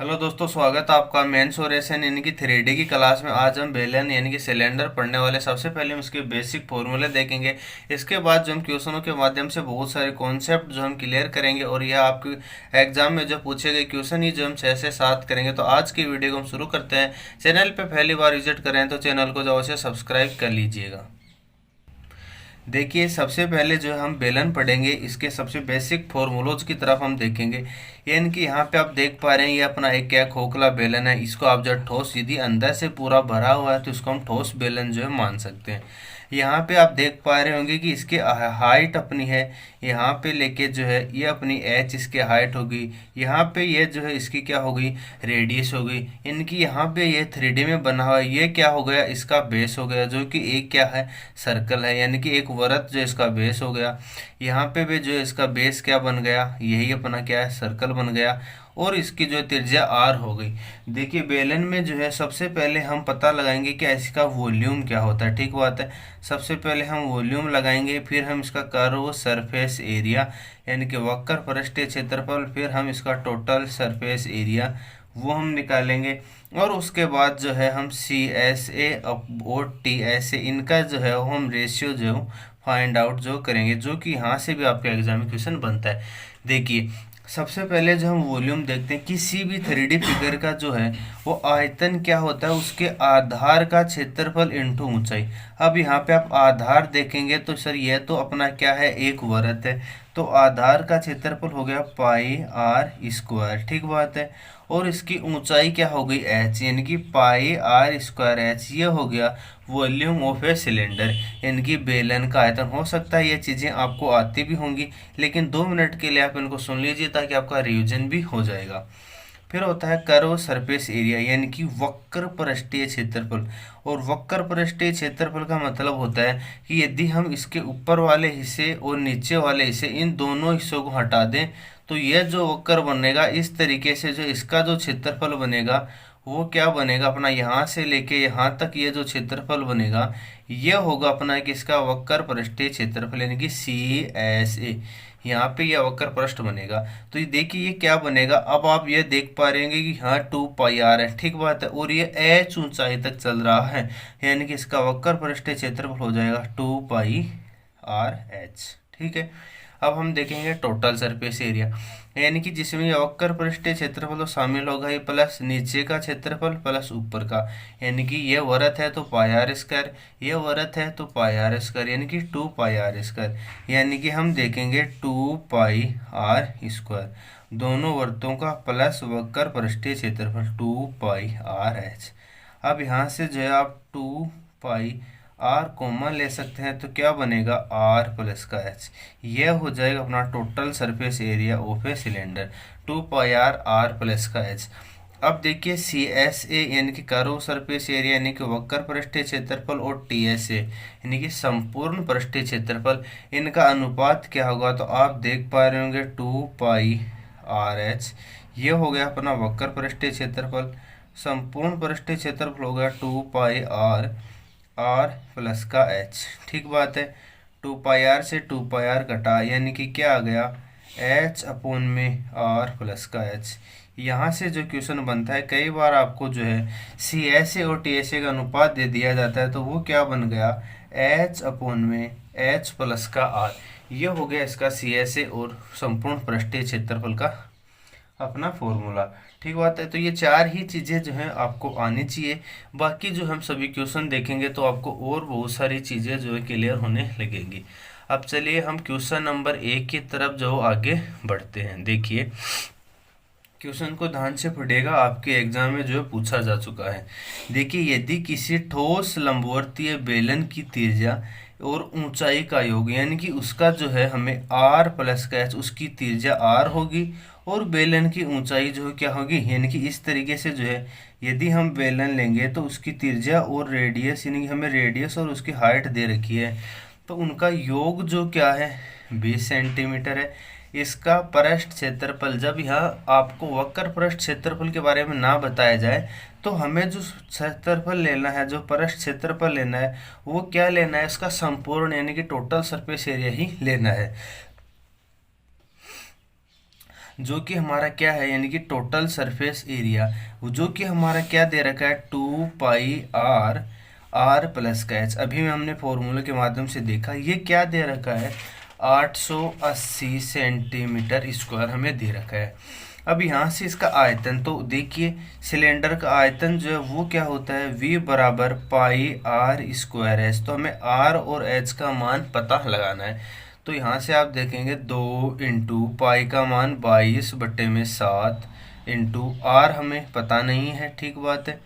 Hello दोस्तों, स्वागत है आपका मेंस और एसएन यानी कि 3D की क्लास में। आज हम बेलन यानी कि सिलेंडर पढ़ने वाले। सबसे पहले हम इसके बेसिक फॉर्मूले देखेंगे। इसके बाद जो हम क्वेश्चनों के माध्यम से बहुत सारे कॉन्सेप्ट जो हम क्लियर करेंगे और यह आपके एग्जाम में जो पूछे गए क्वेश्चन ही जो हम 6 से 7 करेंगे। तो आज की वीडियो को हम शुरू करते हैं। चैनल पर पहली बार विजिट करें तो चैनल को जो है सब्सक्राइब कर लीजिएगा। देखिए, सबसे पहले जो हम बेलन पढ़ेंगे इसके सबसे बेसिक फॉर्मूलोज की तरफ हम देखेंगे। यानी कि यहाँ पे आप देख पा रहे हैं ये अपना एक क्या खोखला बेलन है। इसको आप जो ठोस यदि अंदर से पूरा भरा हुआ है तो इसको हम ठोस बेलन जो है मान सकते हैं। यहाँ पे आप देख पा रहे होंगे कि इसके हाइट अपनी है यहाँ पे लेके जो है ये अपनी एच इसकी हाइट होगी। यहाँ पे ये जो है इसकी क्या होगी, रेडियस होगी। इनकी यहाँ पे ये 3D में बना हुआ है, ये क्या हो गया, इसका बेस हो गया, जो कि एक क्या है, सर्कल है, यानी कि एक वृत्त जो इसका बेस हो गया। यहाँ पे भी जो है इसका बेस क्या बन गया, यही अपना क्या है, सर्कल बन गया। और इसकी जो त्रिज्या आर हो गई। देखिए, बेलन में जो है सबसे पहले हम पता लगाएंगे कि इसका वॉल्यूम क्या होता है। ठीक बात है, सबसे पहले हम वॉल्यूम लगाएंगे, फिर हम इसका कर्व सरफेस एरिया यानी कि वक्र पृष्ठीय क्षेत्रफल, फिर हम इसका टोटल सरफेस एरिया वो हम निकालेंगे। और उसके बाद जो है हम CSA और TSA इनका जो है वो हम रेशियो जो फाइंड आउट जो करेंगे, जो कि यहाँ से भी आपका एग्जाम में क्वेश्चन बनता है। देखिए, सबसे पहले जो हम वॉल्यूम देखते हैं, किसी भी 3D फिगर का जो है वो आयतन क्या होता है, उसके आधार का क्षेत्रफल इंटू ऊंचाई। अब यहाँ पे आप आधार देखेंगे तो सर यह तो अपना क्या है, एक वृत्त है, तो आधार का क्षेत्रफल हो गया पाई आर स्क्वायर। ठीक बात है। और इसकी ऊंचाई क्या हो गई, एच, यानी कि पाई आर स्क्वायर एच। ये हो गया वॉल्यूम ऑफ ए सिलेंडर, यानी कि बेलन का आयतन। हो सकता है ये चीज़ें आपको आती भी होंगी, लेकिन 2 मिनट के लिए आप इनको सुन लीजिए ताकि आपका रिवीजन भी हो जाएगा। फिर होता है कर्व सरफेस एरिया, यानी कि वक्र पृष्ठीय क्षेत्रफल। और वक्र पृष्ठीय क्षेत्रफल का मतलब होता है कि यदि हम इसके ऊपर वाले हिस्से और नीचे वाले हिस्से इन दोनों हिस्सों को हटा दें तो यह जो वक्र बनेगा, इस तरीके से जो इसका जो क्षेत्रफल बनेगा वो क्या बनेगा, अपना यहाँ से लेके यहाँ तक ये जो क्षेत्रफल बनेगा ये होगा अपना कि इसका वक्र पृष्ठीय क्षेत्रफल, यानी कि CSA। यहाँ पे यह वक्र पृष्ठ बनेगा। तो ये देखिए ये क्या बनेगा, अब आप ये देख पा रहे हैं कि यहाँ 2πr है। ठीक बात है। और ये h ऊंचाई तक चल रहा है, यानी कि इसका वक्र पृष्ठीय क्षेत्रफल हो जाएगा 2πrh। ठीक है। अब हम देखेंगे टोटल सरफेस एरिया, यानी कि जिसमें ये वक्र पृष्ठीय क्षेत्रफल तो शामिल होगा ही, प्लस नीचे का क्षेत्रफल प्लस ऊपर का। यानी कि ये वृत्त है तो पाई आर स्क्वायर, ये वृत्त है तो पाई आर स्क्वायर, यानी कि 2πr²। यानी कि हम देखेंगे 2πr², दोनों वृत्तों का प्लस वक्र पृष्ठीय क्षेत्रफल 2πrh। अब यहाँ से जो है आप 2π आर कॉमन ले सकते हैं तो क्या बनेगा, आर प्लस का एच। यह हो जाएगा अपना total surface area of a cylinder, 2πr r plus का एच। अब देखिए CSA यानी कि कर्व सरफेस एरिया यानी कि वक्र पृष्ठीय क्षेत्रफल, और TSA यानी कि संपूर्ण पृष्ठीय क्षेत्रफल, इनका अनुपात क्या होगा, तो आप देख पा रहे होंगे 2πrh। ये हो गया अपना वक्र पृष्ठीय क्षेत्रफल, संपूर्ण पृष्ठीय क्षेत्रफल हो गया 2πr आर प्लस का एच। ठीक बात है। 2πr से 2πr कटा, यानी कि क्या आ गया, एच अपॉन में आर प्लस का एच। यहाँ से जो क्वेश्चन बनता है, कई बार आपको जो है CSA और TSA का अनुपात दे दिया जाता है, तो वो क्या बन गया, एच अपॉन में एच प्लस का आर। ये हो गया इसका CSA और संपूर्ण पृष्ठीय क्षेत्रफल का अपना फॉर्मूला। ठीक बात है। तो ये 4 ही चीज़ें जो हैं आपको आनी चाहिए। बाकी जो हम सभी क्वेश्चन देखेंगे तो आपको और बहुत सारी चीज़ें जो है क्लियर होने लगेंगी। अब चलिए हम क्वेश्चन नंबर 1 की तरफ जो आगे बढ़ते हैं। देखिए, क्वेश्चन को ध्यान से पढ़िएगा, आपके एग्जाम में जो है पूछा जा चुका है। देखिए, यदि किसी ठोस लंबवर्तीय बेलन की त्रिज्या और ऊंचाई का योग, यानी कि उसका जो है हमें r प्लस का एच, उसकी त्रिज्या r होगी और बेलन की ऊंचाई जो है क्या होगी, यानी कि इस तरीके से जो है यदि हम बेलन लेंगे तो उसकी त्रिज्या और रेडियस, यानी कि हमें रेडियस और उसकी हाइट दे रखी है, तो उनका योग जो क्या है 20 सेंटीमीटर है। इसका पृष्ठ क्षेत्रफल, जब यहाँ आपको वक्र पृष्ठ क्षेत्रफल के बारे में ना बताया जाए तो हमें जो क्षेत्रफल लेना है, जो पृष्ठ क्षेत्रफल लेना है, वो क्या लेना है, इसका संपूर्ण यानी कि टोटल सरफेस एरिया ही लेना है। जो कि हमारा क्या है, यानी कि टोटल सरफेस एरिया, जो कि हमारा क्या दे रखा है, 2 पाई आर प्लस का एच। अभी में हमने फॉर्मूले के माध्यम से देखा, ये क्या दे रखा है, 880 सेंटीमीटर स्क्वायर हमें दे रखा है। अब यहाँ से इसका आयतन, तो देखिए सिलेंडर का आयतन जो है वो क्या होता है, V बराबर पाई आर स्क्वायर एच। तो हमें आर और एच का मान पता लगाना है। तो यहाँ से आप देखेंगे 2 इंटू पाई का मान 22/7 इंटू आर हमें पता नहीं है, ठीक बात है।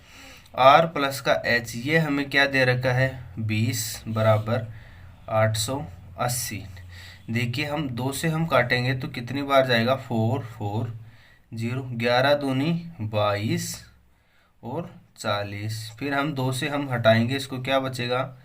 आर प्लस का एच ये हमें क्या दे रखा है, 20 बराबर 880। देखिए हम 2 से हम काटेंगे तो कितनी बार जाएगा, 4 4 0, 11 दूनी 22 और 40। फिर हम 2 से हम हटाएंगे, इसको क्या बचेगा,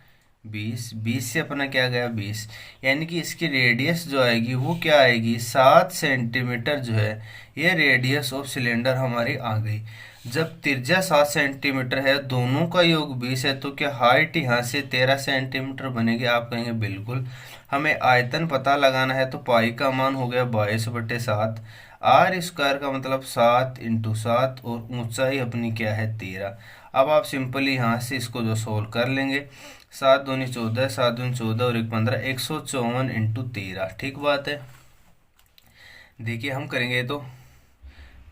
20। 20 से अपना क्या गया, 20। यानी कि इसकी रेडियस जो आएगी वो क्या आएगी, 7 सेंटीमीटर जो है ये रेडियस ऑफ सिलेंडर हमारी आ गई। जब त्रिज्या 7 सेंटीमीटर है, दोनों का योग 20 है, तो क्या हाइट यहाँ से 13 सेंटीमीटर बनेगी, आप कहेंगे बिल्कुल। हमें आयतन पता लगाना है, तो पाई का मान हो गया 22/7, आर स्क्वायर का मतलब 7 इंटू 7, और ऊंचाई अपनी क्या है, 13। अब आप सिंपली यहाँ से इसको जो सोल्व कर लेंगे, 7 दूनी 14, 7 दूनी 14 और 1 15, 154 इंटू 13, ठीक बात है। देखिए हम करेंगे तो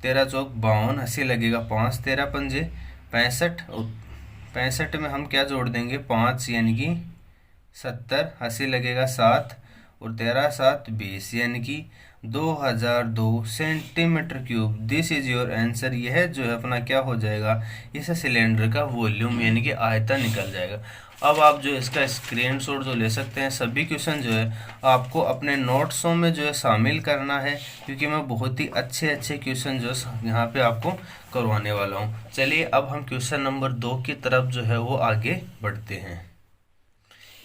13 चौक 52, 80 लगेगा 5, 13 पंजे 65, और 65 में हम क्या जोड़ देंगे, 5 यानी कि 70, 80 लगेगा 7, और 13 7 20, यानी कि 2002 centimetre cube. This is your answer. यह जो है अपना क्या हो जाएगा, इस सिलेंडर का वॉल्यूम यानी कि आयतन निकल जाएगा। अब आप जो इसका स्क्रीनशॉट जो ले सकते हैं, सभी क्वेश्चन जो है आपको अपने नोट्सों में जो है शामिल करना है, क्योंकि मैं बहुत ही अच्छे अच्छे क्वेश्चन जो यहाँ पे आपको करवाने वाला हूँ। चलिए अब हम क्वेश्चन नंबर 2 की तरफ जो है वो आगे बढ़ते हैं।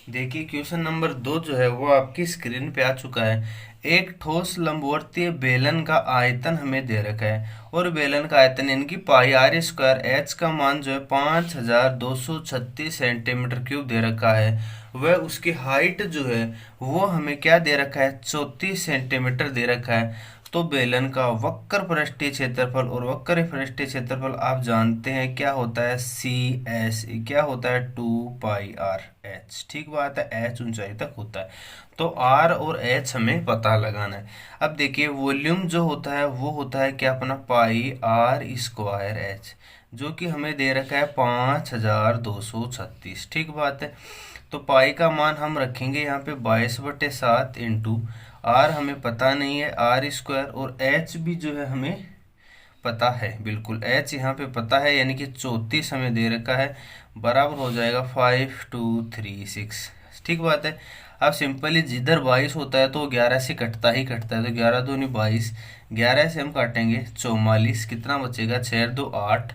देखिए क्वेश्चन नंबर 2 जो है वो आपकी स्क्रीन पे आ चुका है। एक ठोस लंबवर्तीय बेलन का आयतन हमें दे रखा है, और बेलन का आयतन यानी कि पाई आर स्क्वायर एच का मान जो है 5236 सेंटीमीटर क्यूब दे रखा है। वह उसकी हाइट जो है वो हमें क्या दे रखा है, 34 सेंटीमीटर दे रखा है। तो बेलन का वक्र पृष्ठीय क्षेत्रफल, और वक्र पृष्ठीय क्षेत्रफल आप जानते हैं क्या होता है, CS क्या होता है, 2 पाई आर एच, ठीक बात है, एच ऊंचाई तक होता है। तो आर और एच हमें पता लगाना है। अब देखिए वॉल्यूम जो होता है वो होता है क्या, अपना पाई आर स्क्वायर एच, जो कि हमें दे रखा है 5236, ठीक बात है। तो पाई का मान हम रखेंगे यहाँ पे 22/7 इंटू आर हमें पता नहीं है, आर स्क्वायर, और एच भी जो है हमें पता है, बिल्कुल एच यहाँ पे पता है, यानी कि 34 हमें दे रखा है, बराबर हो जाएगा 5236, ठीक बात है। अब सिंपली जिधर 22 होता है तो 11 से कटता ही कटता है, तो 11 दूनी 22, 11 से हम काटेंगे 44, कितना बचेगा, 6 2 8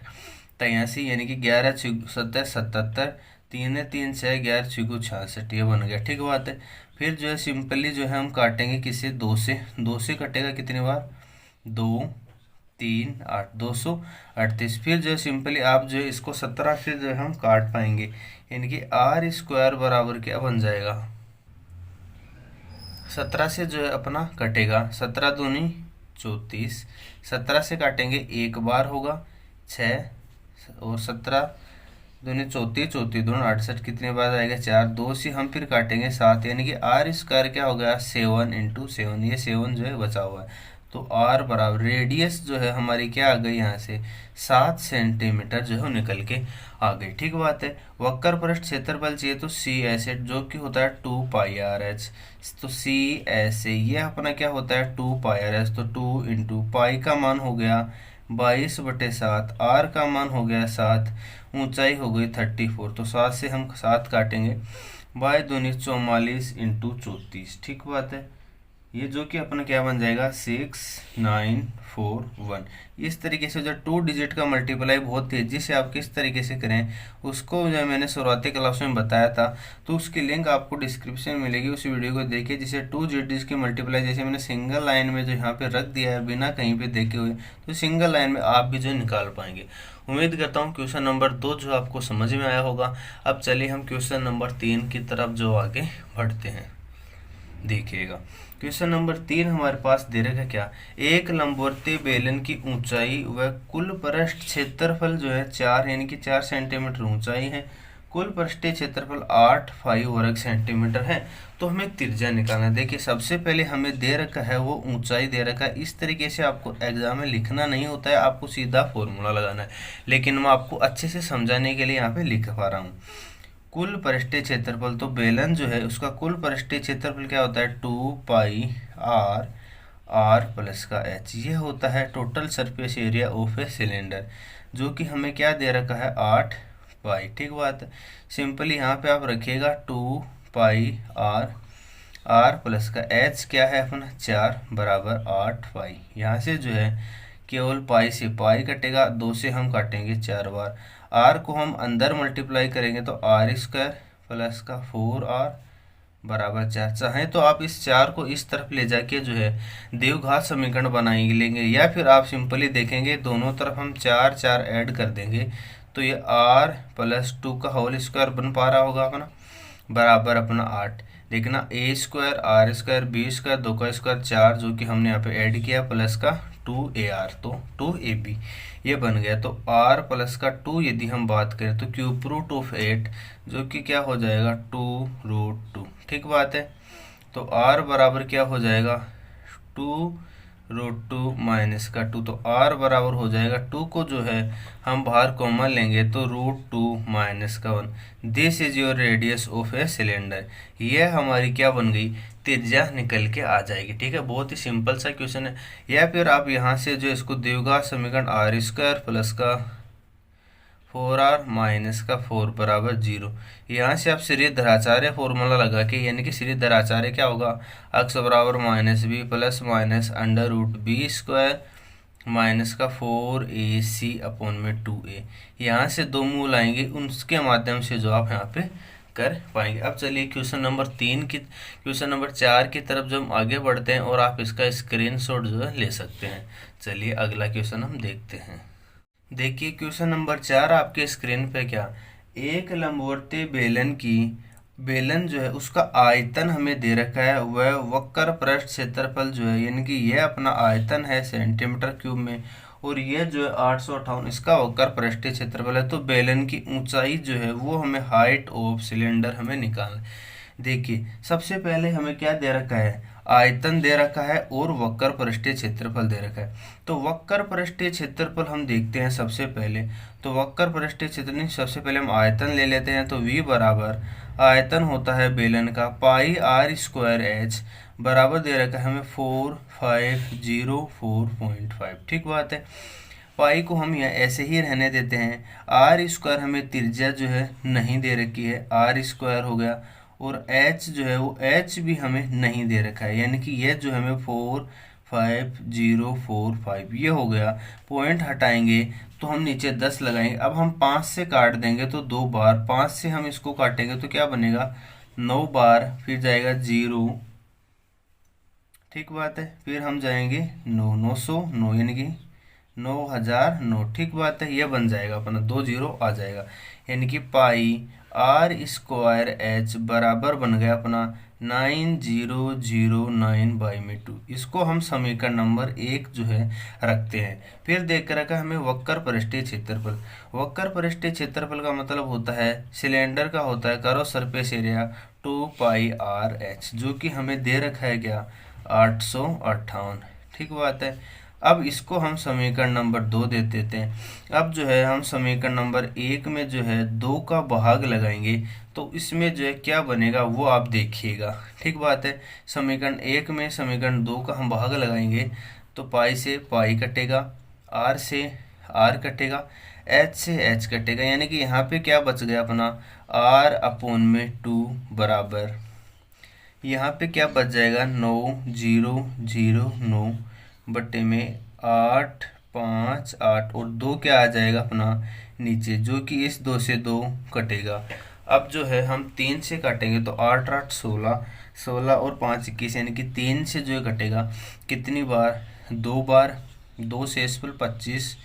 83, यानी कि 11 7 77, 3 3 6, 11 6 66, ये बन गया, ठीक बात है। फिर जो है सिंपली जो है हम काटेंगे किसे, 2 से, 2 से कटेगा कितनी बार, 2 3 8, 238। फिर जो है सिंपली आप जो है इसको 17 से जो है हम काट पाएंगे, यानी कि आर स्क्वायर बराबर क्या बन जाएगा, 17 से जो है अपना कटेगा, 17 दूनी 34, 17 से काटेंगे एक बार होगा 6, और 17 दूनी 34, 34 दूनी 68, कितने बार आएगा, 4, 2 से हम फिर काटेंगे 7, यानी कि आर स्क्वायर क्या हो गया, 7 इंटू 7, ये 7 जो है बचा हुआ है। तो आर बराबर रेडियस जो है हमारी क्या आ गई, यहाँ से 7 सेंटीमीटर जो है निकल के आ गई, ठीक बात है। वक्र पृष्ठ क्षेत्रफल चाहिए तो CS जो कि होता है 2 पाई आर एच, तो CS ये अपना क्या होता है, 2 पाई आर एच, तो 2 इंटू पाई का मान हो गया 22/7, आर का मान हो गया 7, ऊंचाई हो गई 34, तो 7 से हम 7 काटेंगे, 22 दूनी 44 इंटू 34, ठीक बात है। ये जो कि अपना क्या बन जाएगा, 6941। इस तरीके से जो 2 डिजिट का मल्टीप्लाई बहुत तेज़ी से आप किस तरीके से करें उसको जो मैंने शुरुआती क्लास में बताया था, तो उसकी लिंक आपको डिस्क्रिप्शन में मिलेगी, उस वीडियो को देखिए। जिसे 2 डिजिट की मल्टीप्लाई जैसे मैंने सिंगल लाइन में जो यहाँ पे रख दिया है बिना कहीं पे देखे हुए, तो सिंगल लाइन में आप भी जो निकाल पाएंगे। उम्मीद करता हूँ क्वेश्चन नंबर 2 जो आपको समझ में आया होगा। अब चलिए हम क्वेश्चन नंबर 3 की तरफ जो आगे बढ़ते हैं, देखिएगा। क्वेश्चन नंबर 3 हमारे पास दे रखा है क्या, एक लंबवर्तीय बेलन की ऊंचाई व कुल पृष्ठ क्षेत्रफल जो है 4 यानी कि 4 सेंटीमीटर ऊंचाई है, कुल पृष्ठीय क्षेत्रफल 8 5 वर्ग सेंटीमीटर है। तो हमें त्रिज्या निकालना है। देखिए सबसे पहले हमें दे रखा है वो ऊंचाई दे रखा है, इस तरीके से आपको एग्जाम में लिखना नहीं होता है, आपको सीधा फॉर्मूला लगाना है, लेकिन मैं आपको अच्छे से समझाने के लिए यहाँ पे लिख पा रहा हूँ। कुल पृष्ठीय क्षेत्रफल, तो बेलन जो है उसका कुल पृष्ठीय क्षेत्रफल क्या होता है 2 पाई आर आर प्लस का एच, ये होता है total surface area of a cylinder, जो कि हमें क्या दे रखा है 8 पाई। ठीक बात है, सिंपली यहाँ पे आप रखिएगा 2 पाई आर आर प्लस का एच क्या है अपना 4 बराबर 8 पाई। यहाँ से जो है केवल पाई से पाई कटेगा, 2 से हम काटेंगे 4 बार, आर को हम अंदर मल्टीप्लाई करेंगे तो आर स्क्वायर प्लस का 4r बराबर 4। चाहें तो आप इस 4 को इस तरफ ले जाके जो है द्विघात समीकरण बनाएंगे लेंगे, या फिर आप सिंपली देखेंगे दोनों तरफ हम 4 4 ऐड कर देंगे तो ये r प्लस 2 का होल स्क्वायर बन पा रहा होगा अपना, बराबर अपना 8। देखना a square r square b square 2 का स्क्वायर 4 जो कि हमने यहाँ पे ऐड किया प्लस का 2ar, तो 2ab ये बन गया। तो r प्लस का 2 यदि हम बात करें तो क्यूब रूट ऑफ 8 जो कि क्या हो जाएगा 2√2। ठीक बात है, तो r बराबर क्या हो जाएगा 2√2 माइनस का 2, तो r बराबर हो जाएगा 2 को जो है हम बाहर कॉमन लेंगे तो √2 माइनस का 1। This is your radius of a cylinder, यह हमारी क्या बन गई त्रिज्या निकल के आ जाएगी। ठीक है, बहुत ही सिंपल सा क्वेश्चन है। या फिर आप यहाँ से जो इसको द्विघात समीकरण आर स्क्वायर प्लस का 4r माइनस का 4 बराबर 0, यहाँ से आप सीरीज धराचार्य फॉर्मूला लगा के, यानी कि सीरीज धराचार्य क्या होगा अक्स बराबर minus b plus minus under root b square minus का 4ac अपॉन में 2a, यहाँ से दो मूल आएंगे उनके माध्यम से जो आप यहाँ पे कर पाएंगे। अब चलिए क्वेश्चन नंबर 4 की तरफ जो हम आगे बढ़ते हैं और आप इसका स्क्रीनशॉट जो है ले सकते हैं। चलिए अगला क्वेश्चन हम देखते हैं। देखिए क्वेश्चन नंबर 4 आपके स्क्रीन पे क्या, एक लंबवर्तीय बेलन जो है उसका आयतन हमें दे रखा है, वह वक्र पृष्ठ क्षेत्रफल जो है यानी कि यह अपना आयतन है सेंटीमीटर क्यूब में, और ये जो है 858 इसका वक्र पृष्ठीय क्षेत्रफल है। तो बेलन की ऊंचाई जो है वो हमें हाइट ऑफ सिलेंडर हमें निकालना। देखिए सबसे पहले हमें क्या दे रखा है आयतन दे रखा है और वक्र पृष्ठीय क्षेत्रफल दे रखा है। तो वक्र पृष्ठीय क्षेत्रफल हम देखते हैं सबसे पहले, तो वक्र पृष्ठीय क्षेत्रफल सबसे पहले हम आयतन ले लेते हैं। तो v बराबर आयतन होता है बेलन का पाई आर स्क्वायर एच बराबर दे रखा है हमें 4504.5। ठीक बात है, पाई को हम यहाँ ऐसे ही रहने देते हैं। आर स्क्वायर हमें त्रिज्या जो है नहीं दे रखी है, आर स्क्वायर हो गया, और h जो है वो h भी हमें नहीं दे रखा है, यानी कि ये जो हमें 45045 ये हो गया। पॉइंट हटाएंगे तो हम नीचे 10 लगाएंगे। अब हम 5 से काट देंगे तो 2 बार, 5 से हम इसको काटेंगे तो क्या बनेगा 9 बार, फिर जाएगा 0। ठीक बात है, फिर हम जाएंगे 900 यानी कि 9009। ठीक बात है, ये बन जाएगा अपना 2 0 आ जाएगा, यानी कि पाई आर स्क्वायर एच बराबर बन गया अपना 9009/2। इसको हम समीकरण नंबर 1 जो है रखते हैं। फिर देख रखा हमें वक्र पृष्ठीय क्षेत्रफल। वक्र पृष्ठीय क्षेत्रफल का मतलब होता है सिलेंडर का होता है करो सरफेस एरिया 2 पाई आर एच, जो कि हमें दे रखा है क्या 858। ठीक बात है, अब इसको हम समीकरण नंबर 2 दे देते हैं। अब जो है हम समीकरण नंबर 1 में जो है 2 का भाग लगाएंगे तो इसमें जो है क्या बनेगा वो आप देखिएगा। ठीक बात है, समीकरण 1 में समीकरण 2 का हम भाग लगाएंगे तो पाई से पाई कटेगा, आर से आर कटेगा, एच से एच कटेगा, यानी कि यहाँ पे क्या बच गया अपना आर अपॉन में 2 बराबर यहाँ पे क्या बच जाएगा 9009 बटे में 858, और 2 क्या आ जाएगा अपना नीचे, जो कि इस 2 से 2 कटेगा। अब जो है हम 3 से काटेंगे तो 8 8 16, 16 और 5 21, यानी कि 3 से जो है कटेगा कितनी बार 2 बार, 2 से 25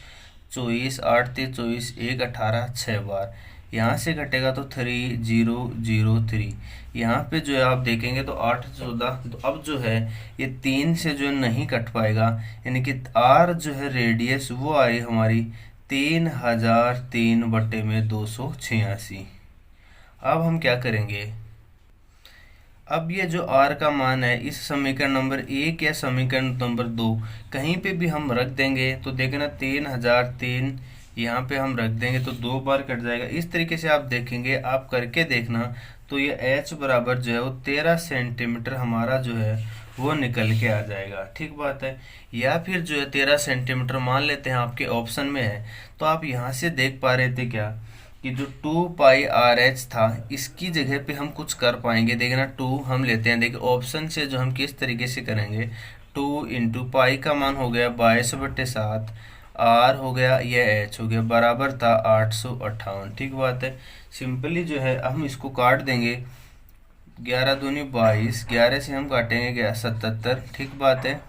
24, 8 3 24 1 18 6 बार, यहाँ से घटेगा तो 3003। यहाँ पे जो है आप देखेंगे तो 8 14, तो अब जो है ये 3 से जो नहीं कट पाएगा, यानी कि आर जो है रेडियस वो आई हमारी 3003/286। अब हम क्या करेंगे, अब ये जो r का मान है इस समीकरण नंबर 1 या समीकरण नंबर 2 कहीं पे भी हम रख देंगे तो देखना 3003 यहाँ पे हम रख देंगे तो 2 बार कट जाएगा। इस तरीके से आप देखेंगे, आप करके देखना, तो ये h बराबर जो है वो 13 सेंटीमीटर हमारा जो है वो निकल के आ जाएगा। ठीक बात है। या फिर जो है 13 सेंटीमीटर मान लेते हैं, आपके ऑप्शन में है, तो आप यहाँ से देख पा रहे थे क्या कि जो 2πRh था इसकी जगह पे हम कुछ कर पाएंगे। देखना 2 हम लेते हैं, देखिए ऑप्शन से जो हम किस तरीके से करेंगे, 2 इंटू पाई का मान हो गया 22/7, आर हो गया, यह एच हो गया, बराबर था 858। ठीक बात है। सिंपली जो है हम इसको काट देंगे, 11 दूनी 22, 11 से हम काटेंगे 77। ठीक बात है।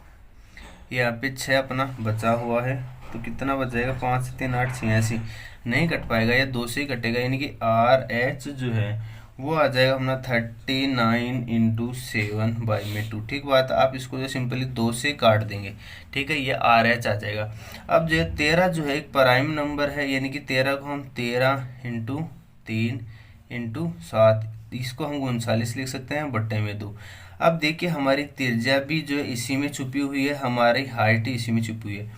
यहाँ पे 6 अपना बचा हुआ है, तो कितना बच जाएगा, 5 से 3 8 86, नहीं कट पाएगा, या 2 से ही कटेगा, यानी कि आर एच जो है वो आ जाएगा अपना 39 इंटू 7/2। ठीक बात है। आप इसको जो सिंपली 2 से काट देंगे, ठीक है, ये आर एच आ जाएगा। अब जो है 13 जो है एक प्राइम नंबर है, यानी कि 13 को हम 13 इंटू 3 इंटू 7, इसको हम 39 लिख सकते हैं, बट्टे में 2। अब देखिए हमारी त्रिज्या भी जो है इसी में छुपी हुई है, हमारी हाइट इसी में छुपी हुई है।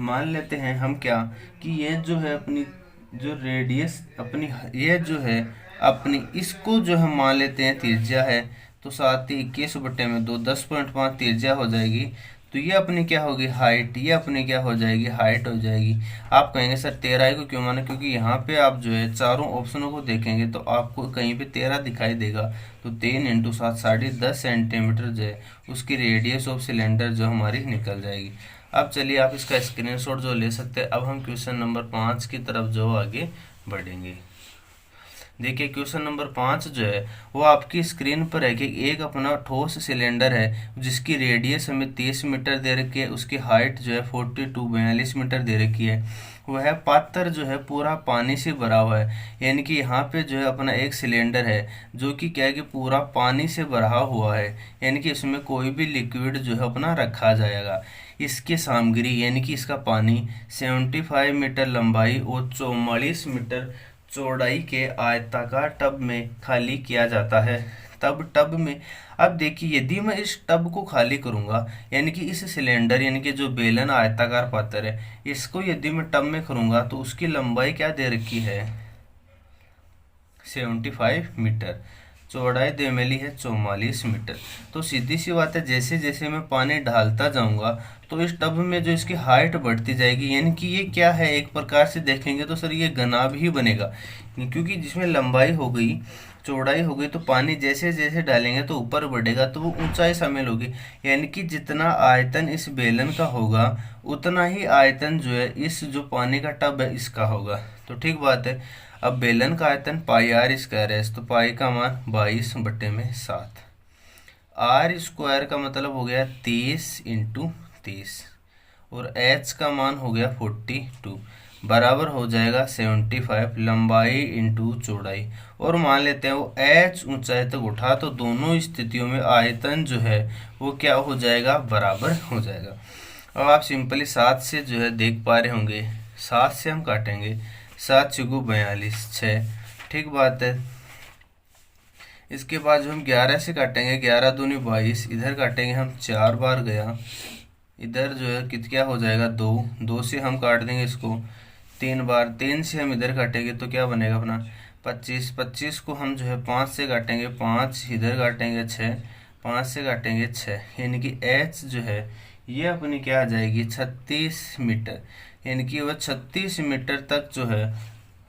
मान लेते हैं हम क्या कि ये जो है अपनी जो रेडियस अपनी, ये जो है अपनी, इसको जो हम मान लेते हैं त्रिज्या है, तो 7 21/2 10.5 त्रिज्या हो जाएगी। तो ये अपनी क्या होगी, हाइट, ये अपनी क्या हो जाएगी, हाइट हो जाएगी। आप कहेंगे सर 13 को क्यों माना, क्योंकि यहाँ पे आप जो है चारों ऑप्शनों को देखेंगे तो आपको कहीं पे 13 दिखाई देगा। तो 3 इंटू 7 10.5 सेंटीमीटर जो है उसकी रेडियस ऑफ सिलेंडर जो हमारी निकल जाएगी। अब चलिए आप इसका स्क्रीनशॉट जो ले सकते हैं। अब हम क्वेश्चन नंबर 5 की तरफ जो आगे बढ़ेंगे। देखिए क्वेश्चन नंबर 5 जो है वो आपकी स्क्रीन पर है कि एक अपना ठोस सिलेंडर है जिसकी रेडियस हमें 30 मीटर दे रखी है, उसकी हाइट जो है 42 मीटर दे रखी है। वह पात्र जो है पूरा पानी से भरा हुआ है, यानी कि यहाँ पे जो है अपना एक सिलेंडर है जो कि क्या है कि पूरा पानी से भरा हुआ है, यानी कि इसमें कोई भी लिक्विड जो है अपना रखा जाएगा। इसकी सामग्री यानी कि इसका पानी 75 मीटर लंबाई और 44 मीटर चौड़ाई के आयताकार टब में खाली किया जाता है। तब टब में, अब देखिए यदि मैं इस टब को खाली करूंगा, यानी कि इस सिलेंडर यानी कि जो बेलन आयताकार पात्र है, इसको यदि मैं टब में करूंगा तो उसकी लंबाई क्या दे रखी है, 75 मीटर, चौड़ाई दे मिली है 44 मीटर। तो सीधी सी बात है, जैसे जैसे मैं पानी डालता जाऊंगा तो इस टब में जो इसकी हाइट बढ़ती जाएगी, यानी कि ये क्या है, एक प्रकार से देखेंगे तो सर ये घनाभ ही बनेगा, क्योंकि जिसमें लंबाई हो गई चौड़ाई हो गई तो पानी जैसे जैसे डालेंगे तो ऊपर बढ़ेगा तो वो ऊंचाई शामिल होगी, यानी कि जितना आयतन इस बेलन का होगा उतना ही आयतन जो है इस जो पानी का टब है इसका होगा। तो ठीक बात है। अब बेलन का आयतन πr² है, तो पाई का मान 22/7, आर स्क्वायर का मतलब हो गया 30 इंटू 30, और एच का मान हो गया 42, बराबर हो जाएगा 75 लंबाई इंटू चौड़ाई। और मान लेते हैं वो एच ऊंचाई तक उठा, तो दोनों स्थितियों में आयतन जो है वो क्या हो जाएगा, बराबर हो जाएगा। अब आप सिंपली 7 से जो है देख पा रहे होंगे, 7 से हम काटेंगे, 7 चौको 42 6। ठीक बात है। इसके बाद जो हम 11 से काटेंगे, 11 दूनी 22, इधर काटेंगे हम 4 बार गया, इधर जो है कित क्या हो जाएगा 2, 2 से हम काट देंगे इसको 3 बार, 3 से हम इधर काटेंगे तो क्या बनेगा अपना 25, 25 को हम जो है 5 से काटेंगे, 5 इधर काटेंगे 6, 5 से काटेंगे 6, यानी कि एच जो है ये अपनी क्या आ जाएगी 36 मीटर, यानी कि वह 36 मीटर तक जो है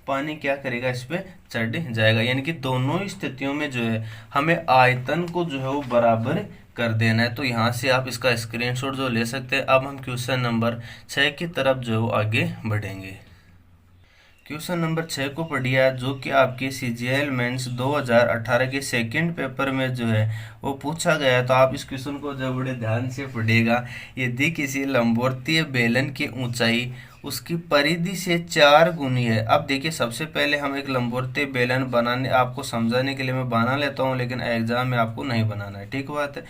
पानी क्या करेगा, इस पे चढ़ जाएगा। यानी कि दोनों स्थितियों में जो है हमें आयतन को जो है वो बराबर कर देना है। तो यहाँ से आप इसका स्क्रीनशॉट जो ले सकते हैं। अब हम क्वेश्चन नंबर 6 की तरफ जो है वो आगे बढ़ेंगे। क्वेश्चन नंबर 6 को पढ़िए, जो कि आपके CGL मेंस 2018 के सेकंड पेपर में जो है वो पूछा गया है। तो आप इस क्वेश्चन को जो बड़े ध्यान से पढ़िएगा। यदि किसी लंबवर्तीय बेलन की ऊंचाई उसकी परिधि से 4 गुनी है। अब देखिए सबसे पहले हम एक लंबवर्तीय बेलन बनाने, आपको समझाने के लिए मैं बना लेता हूँ, लेकिन एग्जाम में आपको नहीं बनाना है, ठीक बात है।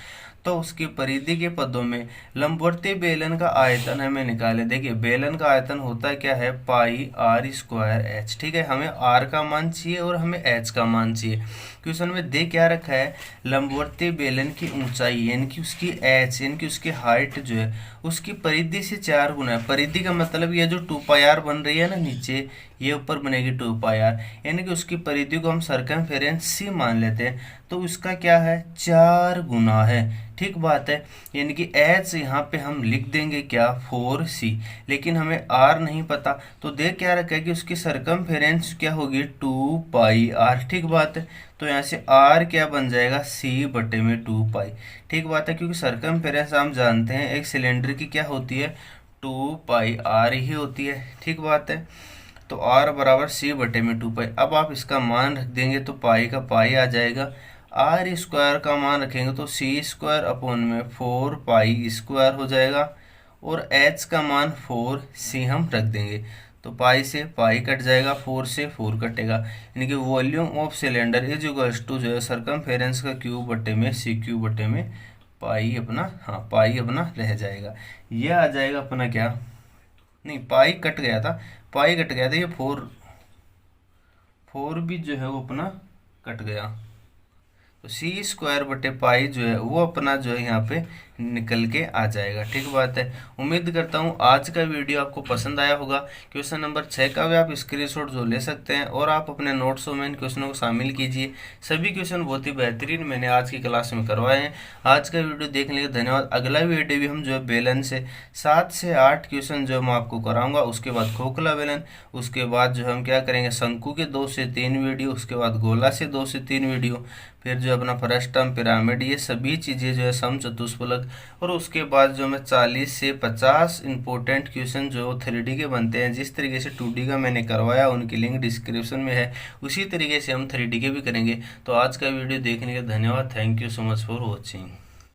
तो उसकी परिधि के पदों में लंबवर्तीय बेलन का आयतन हमें निकाले। देखिए बेलन का आयतन होता क्या है, पाई आर स्क्वायर एच, ठीक है। हमें आर का मान चाहिए और हमें एच का मान चाहिए। क्वेश्चन में दे क्या रखा है, लंबवर्तीय बेलन की ऊंचाई यानी कि उसकी एच यानी कि उसकी हाइट जो है उसकी परिधि से 4 गुना है। परिधि का मतलब ये जो 2πr बन रही है ना नीचे, ये ऊपर बनेगी 2πr, यानी कि उसकी परिधि को हम सरकमफेरेंस सी मान लेते हैं, तो उसका क्या है, 4 गुना है, ठीक बात है। यानी कि एच यहाँ पे हम लिख देंगे क्या, 4c, लेकिन हमें आर नहीं पता, तो दे क्या रखा है कि उसकी सरकमफेरेंस क्या होगी, 2πr, ठीक बात है। तो यहाँ से आर क्या बन जाएगा, c/2π, ठीक बात है, क्योंकि सरकमफेरेंस हम जानते हैं एक सिलेंडर की क्या होती है, 2πr ही होती है, ठीक बात है। तो r बराबर c/2π। अब आप इसका मान रख देंगे तो पाई का पाई आ जाएगा, आर स्क्वायर का मान रखेंगे तो c²/4π² हो जाएगा, और h का मान 4c हम रख देंगे, तो पाई से पाई कट जाएगा, 4 से 4 कटेगा, यानी कि volume of cylinder is equals to जो है सरकमफेरेंस का क्यूब बटे में c³ पाई अपना, हाँ पाई अपना रह जाएगा। यह आ जाएगा अपना क्या, नहीं पाई कट गया था, पाई कट गया था, ये 4 भी जो है वो अपना कट गया, तो c²/पाई जो है वो अपना जो है यहाँ पे निकल के आ जाएगा, ठीक बात है। उम्मीद करता हूँ आज का वीडियो आपको पसंद आया होगा। क्वेश्चन नंबर 6 का भी आप स्क्रीनशॉट जो ले सकते हैं और आप अपने नोट्सों में इन क्वेश्चनों को शामिल कीजिए। सभी क्वेश्चन बहुत ही बेहतरीन मैंने आज की क्लास में करवाए हैं। आज का वीडियो देखने के लिए धन्यवाद। अगला वीडियो भी हम जो है बेलन से 7 से 8 क्वेश्चन जो मैं आपको कराऊंगा, उसके बाद खोखला बेलन, उसके बाद जो हम क्या करेंगे शंकु के 2 से 3 वीडियो, उसके बाद गोला से 2 से 3 वीडियो, फिर जो अपना फ्रस्टम पिरामिड, ये सभी चीज़ें जो है समचतुष्फलक, और उसके बाद जो मैं 40 से 50 इंपॉर्टेंट क्वेश्चन जो 3D के बनते हैं, जिस तरीके से 2D का मैंने करवाया उनकी लिंक डिस्क्रिप्शन में है, उसी तरीके से हम 3D के भी करेंगे। तो आज का वीडियो देखने के धन्यवाद। Thank you so much for watching.